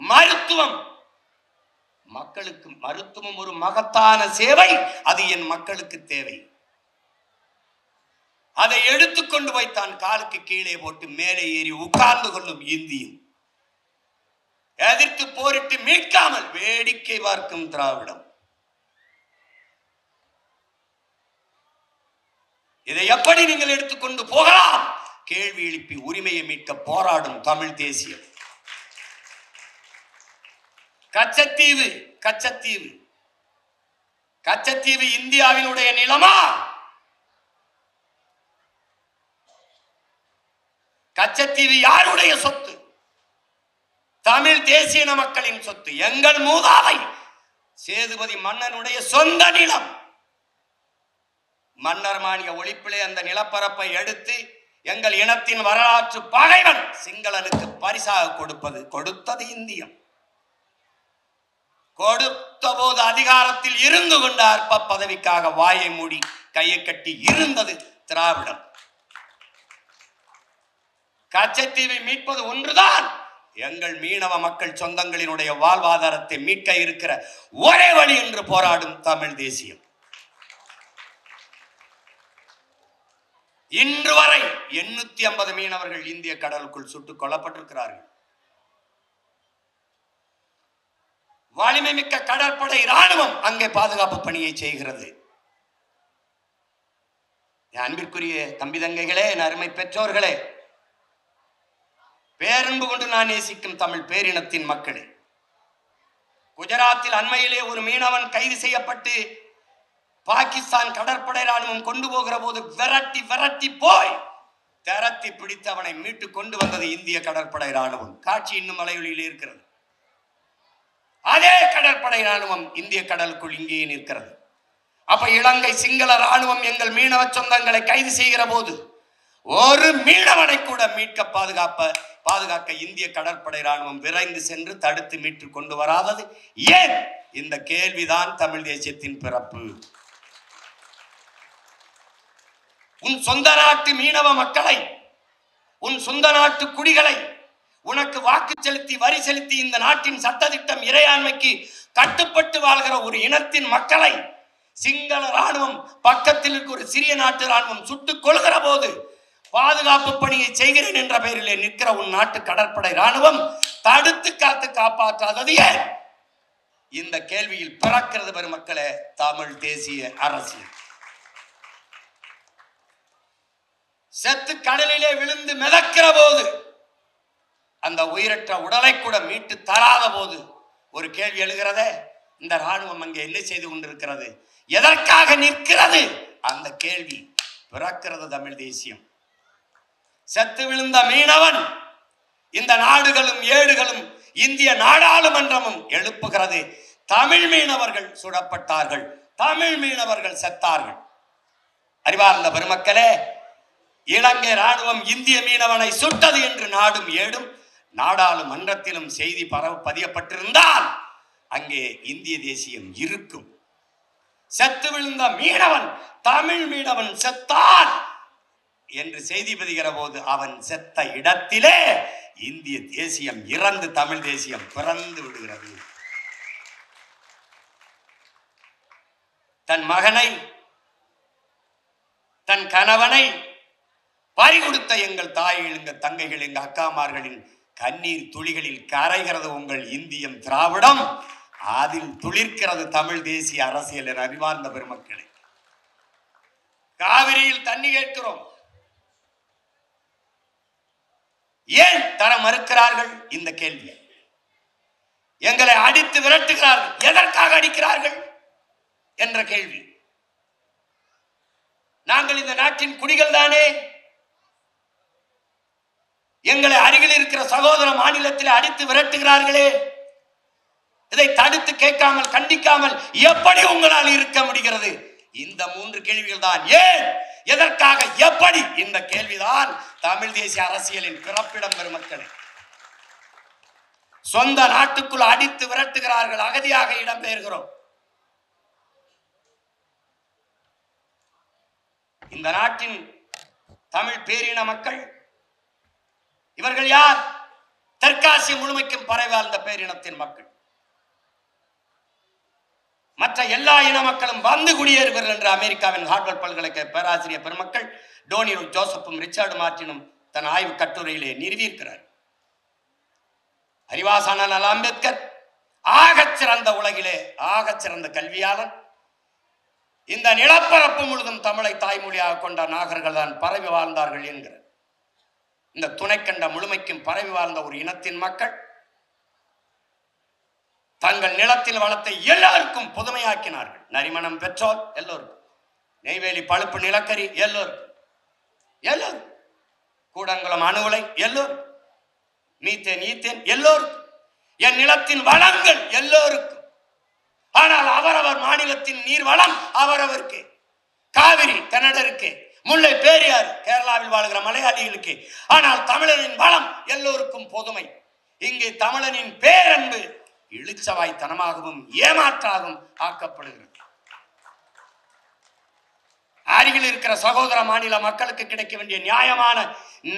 மருத்துவம், மக்களுக்கு மருத்துவம் ஒரு மகத்தான சேவை, அது என் மக்களுக்கு தேவை. அதை எடுத்துக்கொண்டு போய் தான் காலுக்கு கீழே போட்டு மேலே ஏறி உட்கார்ந்து கொள்ளும் இந்தியும், எதிர்த்து போரிட்டு மீட்காமல் வேடிக்கை பார்க்கும் திராவிடம். இதை எப்படி நீங்கள் எடுத்துக்கொண்டு போகலாம்? கேள்வி எழுப்பி உரிமையை மீட்க போராடும் தமிழ் தேசியம். கச்சத்தீவு, கச்சத்தீவு, கச்சத்தீவு இந்தியாவினுடைய நிலமா? கச்சத்தீவு யாருடைய சொத்து? தமிழ் தேசிய மக்களின் சொத்து. எங்கள் மூதாதை சேதுபதி மன்னனுடைய சொந்த நிலம். மன்னர் மானிய ஒழிப்பிலே அந்த நிலப்பரப்பை எடுத்து எங்கள் இனத்தின் வரலாற்று பகைவன் சிங்களனுக்கு பரிசாக கொடுத்தது இந்தியம். கொடுத்த போது அதிகாரத்தில் இருந்து கொண்ட அற்ப பதவிக்காக வாயை மூடி கையை கட்டி இருந்தது திராவிடம். கச்சத்தீவை மீட்பது ஒன்றுதான் எங்கள் மீனவ மக்கள் சொந்தங்களினுடைய வாழ்வாதாரத்தை மீட்க இருக்கிற ஒரே வழி என்று போராடும் தமிழ் தேசியம். இன்று வரை 850 மீனவர்கள் இந்திய கடலுக்குள் சுட்டுக் கொல்லப்பட்டிருக்கிறார்கள். வலிமை மிக்க கடற்படை ராணுவம் அங்கே பாதுகாப்பு பணியை செய்கிறது. அன்பிற்குரிய தம்பி தங்கைகளே, என் அருமை பெற்றோர்களே, பேரன்பு கொண்டு நான் நேசிக்கும் தமிழ் பேரினத்தின் மக்களே, குஜராத்தில் அண்மையிலே ஒரு மீனவன் கைது செய்யப்பட்டு பாகிஸ்தான் கடற்படை ராணுவம் கொண்டு போகிற போது விரட்டி விரட்டி போய் திரட்டி பிடித்து அவனை மீட்டு கொண்டு வந்தது இந்திய கடற்படை ராணுவம். காட்சி இன்னும் மலையொலியில் இருக்கிறது. அதே கடற்படை ராணுவம் இந்திய கடலுக்குள் இங்கேயே நிற்கிறது. அப்ப இலங்கை சிங்கள ராணுவம் எங்கள் மீனவ சொந்தங்களை கைது செய்கிற போது ஒரு மீனவனை கூட மீட்க பாதுகாக்க இந்திய கடற்படை ராணுவம் விரைந்து சென்று தடுத்து மீட்டு கொண்டு வராதது ஏன்? இந்த கேள்விதான் தமிழ் தேசியத்தின் பிறப்பு. உன் சொந்த நாட்டு மீனவ மக்களை, உன் சொந்த நாட்டு குடிகளை, உனக்கு வாக்கு செலுத்தி வரி செலுத்தி இந்த நாட்டின் சட்டதிட்டம் இறையாண்மைக்கு கட்டுப்பட்டு வாழ்கிற ஒரு இனத்தின் மக்களை சிங்கள ராணுவம் பக்கத்தில் இருக்க ஒரு சிறிய நாட்டு ராணுவம் சுட்டுக் கொள்கிற போது பாதுகாப்பு பணியை செய்கிறேன் என்ற பெயரிலே நிற்கிற உன் நாட்டு கடற்படை ராணுவம் தடுத்து காத்து காப்பாற்றாதது ஏன்? இந்த கேள்வியில் பிறக்கிறது பெருமக்களே தமிழ் தேசிய அரசியல். செத்து கடலிலே விழுந்து மிதக்கிற போது அந்த உயிரற்ற உடலை கூட மீட்டு தராத போது ஒரு கேள்வி எழுகிறதே, இந்த ராணுவம் அங்கே என்ன செய்து கொண்டிருக்கிறது, எதற்காக நிற்கிறது? அந்த கேள்வி பிறக்கிறது தமிழ் தேசியம். செத்து விழுந்த மீனவன் இந்த நாடுகளும் ஏடுகளும் இந்திய நாடாளுமன்றமும் எழுப்புகிறது, தமிழ் மீனவர்கள் சுடப்பட்டார்கள், தமிழ் மீனவர்கள் செத்தார்கள். அறிவார்ந்த பெருமக்களே, இலங்கை ராணுவம் இந்திய மீனவனை சுட்டது என்று நாடும் ஏடும் நாடாளுமன்றத்திலும் செய்தி பதியப்பட்டிருந்தால் அங்கே இந்திய தேசியம் இருக்கும். செத்து விழுந்த மீனவன், தமிழ் மீனவன் செத்தான் என்று செய்தி பதிகிற போது அவன் செத்த இடத்திலே இந்திய தேசியம் இறந்து தமிழ் தேசியம் பிறந்து விடுகிறது. தன் மகனை, தன் கணவனை பறிகொடுத்த எங்கள் தாய்கள், எங்கள் தங்கைகள், எங்கள் அக்காமார்களின் கண்ணீர் துளிகளில் கரைகிறது உங்கள் இந்தியம் திராவிடம், அதில் துளிர்க்கிறது தமிழ் தேசிய அரசியல். என அறிவார்ந்த பெருமக்களே, காவிரியில் தண்ணி கேட்கிறோம், ஏன் தர மறுக்கிறார்கள்? இந்த கேள்வி. எங்களை அடித்து விரட்டுகிறார்கள், எதற்காக அடிக்கிறார்கள்? என்ற கேள்வி. நாங்கள் இந்த நாட்டின் குடிகள் தானே. எங்களை அருகில் இருக்கிற சகோதர மாநிலத்தில் அடித்து விரட்டுகிறார்களே, இதை தடுத்து கேட்காமல் கண்டிக்காமல் எப்படி உங்களால் இருக்க முடிகிறது? இந்த 3 கேள்விகள் தான். ஏன், எதற்காக, எப்படி? இந்த கேள்விதான் தமிழ் தேசிய அரசியலின் பிறப்பிடம் பெருமக்களே. சொந்த நாட்டுக்குள் அடித்து விரட்டுகிறார்கள், அகதியாக இடம்பெயர்கிறோம். இந்த நாட்டின் தமிழ் பேரின மக்கள் இவர்கள் யார்? தெற்காசிய முழுமைக்கும் பரவி வாழ்ந்த பேரினத்தின் மக்கள். மற்ற எல்லா இன மக்களும் வந்து குடியேறுவார்கள் என்று அமெரிக்காவின் ஹார்வர்ட் பல்கலைக்கழக பேராசிரியர் பெருமக்கள் டோனியும் ஜோசப்பும் ரிச்சர்டு மார்டினும் தன் ஆய்வு கட்டுரையிலே நிறுவியிருக்கிறார். அறிவாசான அம்பேத்கர் ஆகச் சிறந்த உலகிலே ஆகச் சிறந்த கல்வியாளன். இந்த நிலப்பரப்பு முழுதும் தமிழை தாய்மொழியாக கொண்ட நாகர்கள் தான் பரவி வாழ்ந்தார்கள் என்கிறார். இந்த துணைக்கண்ட முழுமைக்கும் பரவி வாழ்ந்த ஒரு இனத்தின் மக்கள் தங்கள் நிலத்தின் வளத்தை எல்லாருக்கும் புதுமையாக்கினார்கள். நரிமணம் பெட்ரோல் எல்லோருக்கும், நெய்வேலி பழுப்பு நிலக்கரி எல்லோருக்கும், எல்லோரும் கூடங்குளம் அணு உலை எல்லோருக்கும், மீத்தேன் ஈத்தேன் எல்லோருக்கும், என் நிலத்தின் வளங்கள் எல்லோருக்கும். ஆனால் அவரவர் மாநிலத்தின் நீர் வளம் அவரவருக்கு. காவிரி கன்னடருக்கு, முல்லை பெரியாறு கேரளாவில் வாழ்கிற மலையாளிகளுக்கு. ஆனால் தமிழனின் வளம் எல்லோருக்கும் பொதுமை. இங்கே தமிழனின் பேரன்பு இழிச்சவாய்த்தனமாகவும் ஏமாற்றாகவும் ஆக்கப்படுகிறது. அருகில் இருக்கிற சகோதர மாநில மக்களுக்கு கிடைக்க வேண்டிய நியாயமான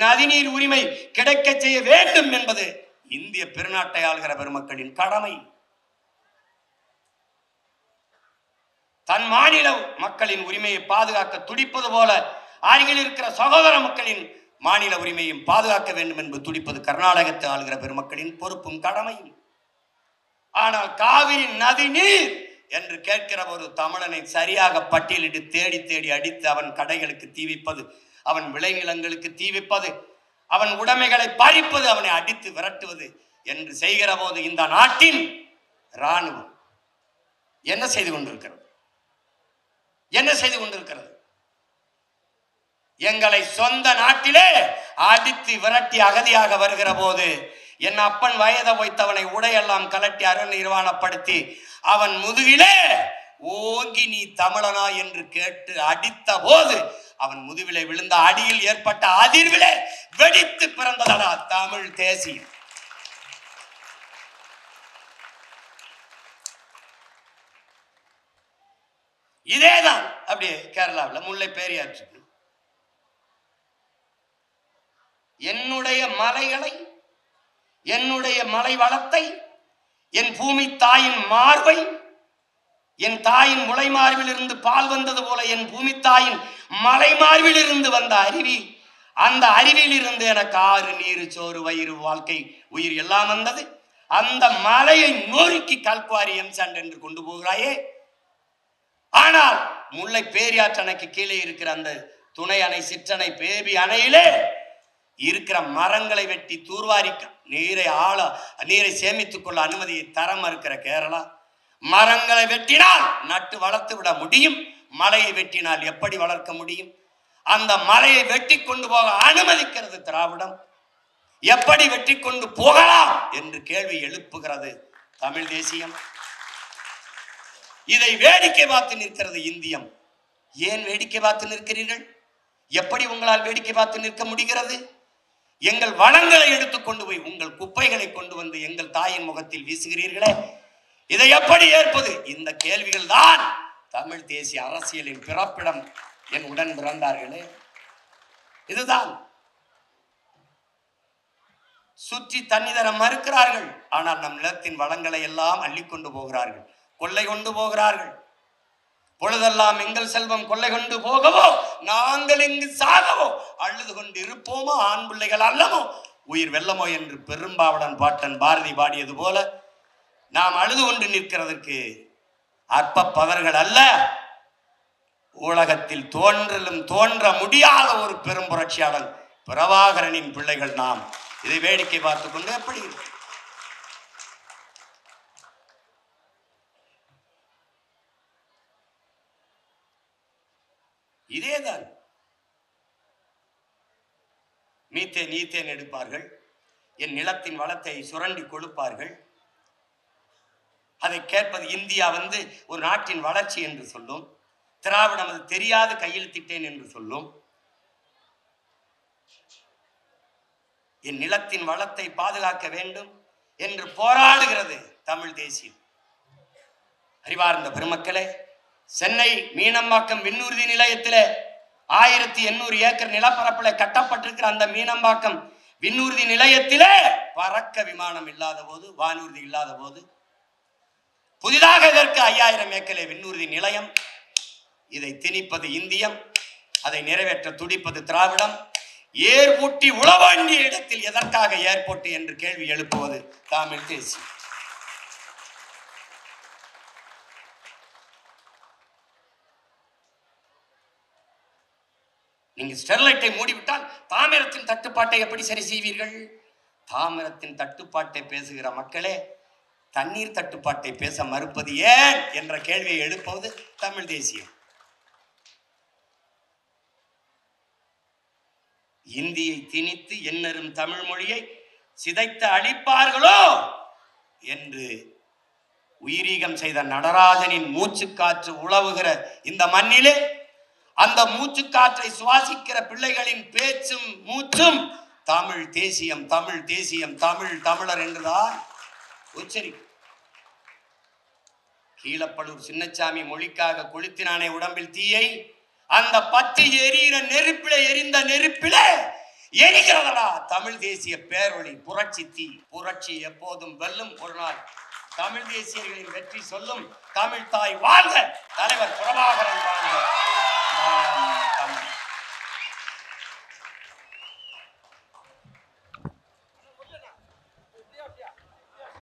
நதிநீர் உரிமை கிடைக்க செய்ய வேண்டும் என்பது இந்திய பெருநாட்டை ஆள்கிற பெருமக்களின் கடமை. தன் மாநில மக்களின் உரிமையை பாதுகாக்க துடிப்பது போல அருகில் இருக்கிற சகோதர மக்களின் மாநில உரிமையும் பாதுகாக்க வேண்டும் என்று துடிப்பது கர்நாடகத்தை ஆளுகிற பெருமக்களின் பொறுப்பும் கடமையும். ஆனால் காவிரி நதி நீர் என்று கேட்கிற ஒரு தமிழனை சரியாக பட்டியலிட்டு தேடி தேடி அடித்து அவன் கடைகளுக்கு தீ வைப்பது, அவன் விளைநிலங்களுக்கு தீ வைப்பது, அவன் உடைமைகளை பறிப்பது, அவனை அடித்து விரட்டுவது என்று செய்கிற போது இந்த நாட்டின் இராணுவம் என்ன செய்து கொண்டிருக்கிறது? என்ன செய்து கொண்டிருக்கிறது? எங்களை சொந்த நாட்டிலே அடித்து விரட்டி அகதியாக வருகிற போது என் அப்பன் வயதை வைத்தவனை உடையெல்லாம் கலட்டி அருள் நிர்வாணப்படுத்தி அவன் முதுகிலே ஓங்கி நீ தமிழனா என்று கேட்டு அடித்த போது அவன் முதுகிலே விழுந்த அடியில் ஏற்பட்ட அதிர்விலே வெடித்து பிறந்ததடா தமிழ் தேசியம். இதேதான் அப்படியே கேரளாவில் முல்லை பெரியாற்று. என்னுடைய மலைகளை, என்னுடைய மலை வளத்தை, என் பூமி தாயின் மார்பை, என் தாயின் முளை மார்பில் இருந்து பால் வந்தது போல என் பூமி தாயின் மலை மார்பில் இருந்து வந்த அருவி, அந்த அருவியில் இருந்து எனக்கு ஆறு நீர் சோறு வயிறு வாழ்க்கை உயிர் எல்லாம் வந்தது. அந்த மலையை நோக்கி கல்குவாரி எம்சாண்ட் என்று கொண்டு போகிறாயே. ஆனால் முல்லை பேரியாற்று அணைக்கு கீழே இருக்கிற அந்த துணை அணை, சிற்றணை, பேபி அணையிலே இருக்கிற மரங்களை வெட்டி தூர்வாரிக்க நீரை சேமித்துக் கொள்ள அனுமதியை தர மறுக்கிற கேரளா. மரங்களை வெட்டினால் நட்டு வளர்த்து விட முடியும், மலையை வெட்டினால் எப்படி வளர்க்க முடியும்? அந்த மலையை வெட்டி கொண்டு போக அனுமதிக்கிறது திராவிடம். எப்படி வெட்டி கொண்டு போகலாம் என்று கேள்வி எழுப்புகிறது தமிழ் தேசியம். இதை வேடிக்கை பார்த்து நிற்கிறது இந்தியம். ஏன் வேடிக்கை பார்த்து நிற்கிறீர்கள்? எப்படி உங்களால் வேடிக்கை பார்த்து நிற்க முடிகிறது? எங்கள் வளங்களை எடுத்துக்கொண்டு போய் உங்கள் குப்பைகளை கொண்டு வந்து எங்கள் தாயின் முகத்தில் வீசுகிறீர்களே, இதை எப்படி ஏற்பது? இந்த கேள்விகள் தான் தமிழ் தேசிய அரசியலின் பிறப்பிடம். என் உடன் பிறந்தார்களே, இதுதான். சுற்றி தண்ணி தர மறுக்கிறார்கள், ஆனால் நம் நிலத்தின் வளங்களை எல்லாம் அள்ளிக்கொண்டு போகிறார்கள், கொள்ளை கொண்டு போகிறார்கள். பொழுதெல்லாம் எங்கள் செல்வம் கொள்ளை கொண்டு போகவோ, நாங்கள் இங்கு சாகவோ, அழுது கொண்டு இருப்போமோ, ஆண் பிள்ளைகள் அல்லமோ, உயிர் வெல்லமோ என்று பெரும்பாவடன் பாட்டன் பாரதி பாடியது போல நாம் அழுது கொண்டு நிற்கிறதுக்கு அற்ப பவர்கள் அல்ல, உலகத்தில் தோன்றலும் தோன்ற முடியாத ஒரு பெரும் புரட்சியாளன் பிரபாகரனின் பிள்ளைகள் நாம். இதை வேடிக்கை பார்த்து கொண்டு எப்படி இதேதான். மீத்தேன் ஈத்தேன் எடுப்பார்கள், என் நிலத்தின் வளத்தை சுரண்டி கொழுப்பார்கள். அதை கேட்பது இந்தியா ஒரு நாட்டின் வளர்ச்சி என்று சொல்லும். திராவிடம் அது தெரியாது கையெழுத்திட்டேன் என்று சொல்லும். என் நிலத்தின் வளத்தை பாதுகாக்க வேண்டும் என்று போராடுகிறது தமிழ் தேசியம். அறிவார்ந்த பெருமக்களே, சென்னை மீனம்பாக்கம் விண்ணூர்தி நிலையத்தில் 1800 ஏக்கர் நிலப்பரப்பில் கட்டப்பட்டிருக்கிற அந்த மீனம்பாக்கம் விண்ணூர்தி நிலையத்திலே பறக்க விமானம் இல்லாத போது, வானூர்தி இல்லாத போது, புதிதாக இதற்கு 5000 ஏக்கர் விண்ணூர்தி நிலையம். இதை திணிப்பது இந்தியம், அதை நிறைவேற்ற துடிப்பது திராவிடம். ஏர் ஊட்டி உழ வேண்டிய இடத்தில் எதற்காக ஏர்போர்ட் என்று கேள்வி எழுப்புவது தமிழ் தேசியம். நீங்க ஸ்டெர்லைட்டை மூடிவிட்டால் தாமிரத்தின் தட்டுப்பாட்டை எப்படி சரி செய்வீர்கள்? தாமிரத்தின் தட்டுப்பாட்டை பேசுகிற மக்களே, தண்ணீர் தட்டுப்பாட்டை பேச மறுப்பது ஏன் என்ற கேள்வியை எழுப்புவது தமிழ் தேசியம். இந்தியை திணித்து எண்ணரும் தமிழ் மொழியை சிதைத்து அழிப்பார்களோ என்று உயிரீகம் செய்த நடராஜனின் மூச்சுக்காற்று உழவுகிற இந்த மண்ணிலே அந்த மூச்சுக்காற்றை சுவாசிக்கிற பிள்ளைகளின் பேச்சும் மூச்சும் தமிழ் தேசியம், தமிழ் தேசியம், தமிழ் தமிழர் என்றுதான் உச்சரி. கீழப்பழூர் சின்னச்சாமி மொழிக்காக கொளுத்தினானே உடம்பில் தீயை, அந்த பச்சை எரிகிற நெருப்பிலே எரிந்த நெருப்பிலே எரிகிறதா தமிழ் தேசிய பேரொளி, புரட்சி தீ. புரட்சி எப்போதும் வெல்லும். ஒரு நாள் தமிழ் தேசியர்களின் வெற்றி சொல்லும். தமிழ் தாய் வாழ்க, தலைவர் பிரபாகரன் வாழ்க.